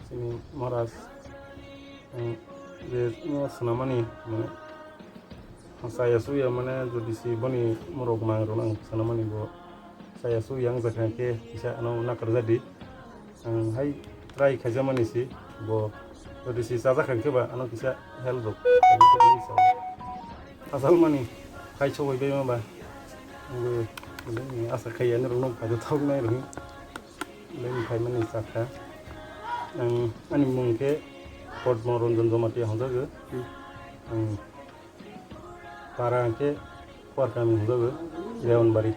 Sini moras de senamani mana saya su ya mana jadi si boni morok mangrunang senamani bo saya su yang zakake bisa anu nakar jadi hai try khajamani si bo jadi si saza kangke ba anu bisa help dok asal mani kai chowai be ma ba ini asa kayak runung pada tahun ini runung lain kai mana saka ani mungke pot moron dan tomati hongga ke para ke kuat kami hongga ke Leon Bari